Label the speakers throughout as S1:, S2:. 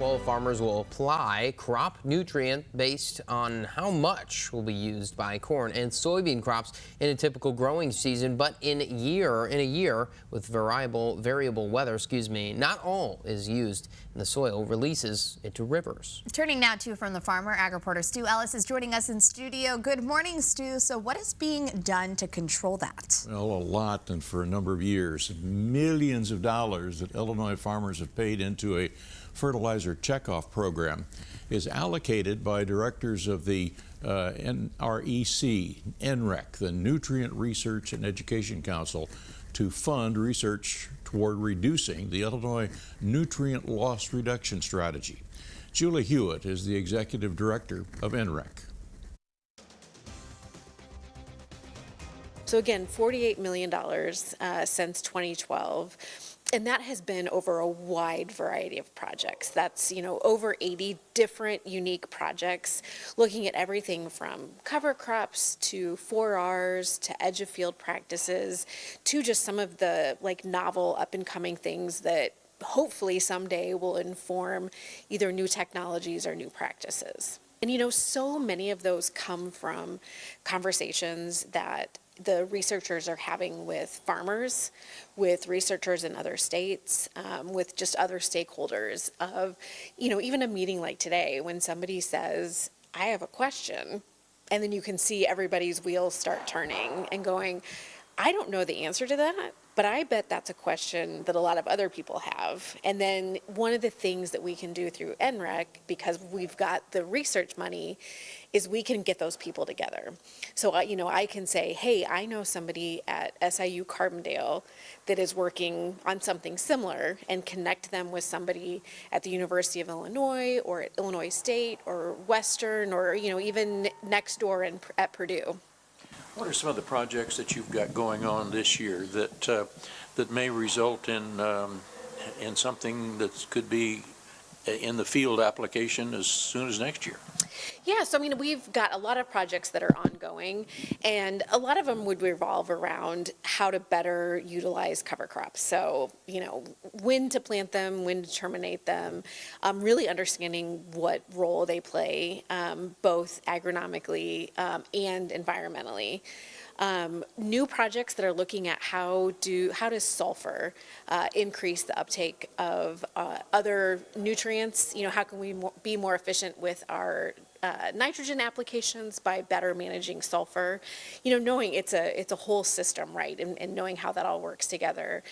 S1: Well, farmers will apply crop nutrient based on how much will be used by corn and soybean crops in a typical growing season, but in a year with variable weather, not all is used and the soil releases into rivers.
S2: Turning now to From the Farmer, ag reporter Stu Ellis is joining us in studio. Good morning, Stu. So what is being done to control that?
S3: Well, a lot, and for a number of years. Millions of dollars that Illinois farmers have paid into a fertilizer checkoff program is allocated by directors of the NREC, NREC, the Nutrient Research and Education Council, to fund research toward reducing the Illinois nutrient loss reduction strategy. Julie Hewitt is the Executive Director of NREC.
S4: So again, $48 million since 2012. And that has been over a wide variety of projects. That's, over 80 different unique projects, looking at everything from cover crops to 4Rs to edge of field practices to just some of the novel up and coming things that hopefully someday will inform either new technologies or new practices. And so many of those come from conversations that the researchers are having with farmers, with researchers in other states, with just other stakeholders of, even a meeting like today when somebody says, I have a question, and then you can see everybody's wheels start turning and going, I don't know the answer to that, but I bet that's a question that a lot of other people have. And then one of the things that we can do through NREC, because we've got the research money, is we can get those people together. So, I can say, hey, I know somebody at SIU Carbondale that is working on something similar, and connect them with somebody at the University of Illinois or at Illinois State or Western or, even next door at Purdue.
S5: What are some of the projects that you've got going on this year that may result in something that could be in the field application as soon as next year?
S4: Yeah, so we've got a lot of projects that are ongoing, and a lot of them would revolve around how to better utilize cover crops. So, when to plant them, when to terminate them, really understanding what role they play, both agronomically and environmentally. New projects that are looking at how does sulfur increase the uptake of other nutrients? How can we be more efficient with our nitrogen applications by better managing sulfur? Knowing it's a whole system, right? And knowing how that all works together.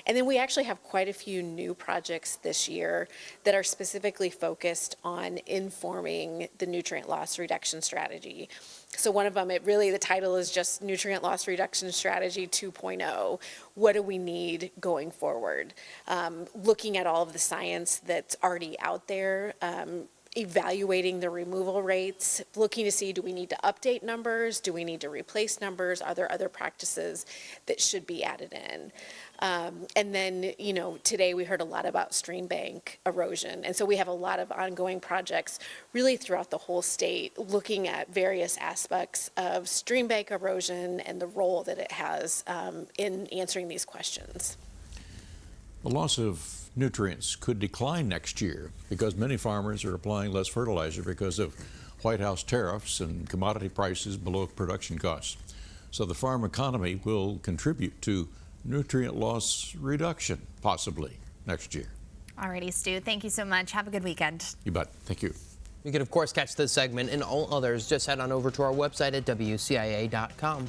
S4: And then we actually have quite a few new projects this year that are specifically focused on informing the nutrient loss reduction strategy. So one of them, the title is just Nutrient Loss Reduction Strategy 2.0. What do we need going forward? Looking at all of the science that's already out there, evaluating the removal rates, looking to see, do we need to update numbers? Do we need to replace numbers? Are there other practices that should be added in? And then, today we heard a lot about stream bank erosion. And so we have a lot of ongoing projects really throughout the whole state looking at various aspects of stream bank erosion and the role that it has in answering these questions.
S3: The loss of nutrients could decline next year because many farmers are applying less fertilizer because of White House tariffs and commodity prices below production costs. So the farm economy will contribute to nutrient loss reduction, possibly, next year.
S2: Alrighty, Stu, thank you so much. Have a good weekend.
S3: You bet. Thank you.
S1: You can, of course, catch this segment and all others. Just head on over to our website at WCIA.com.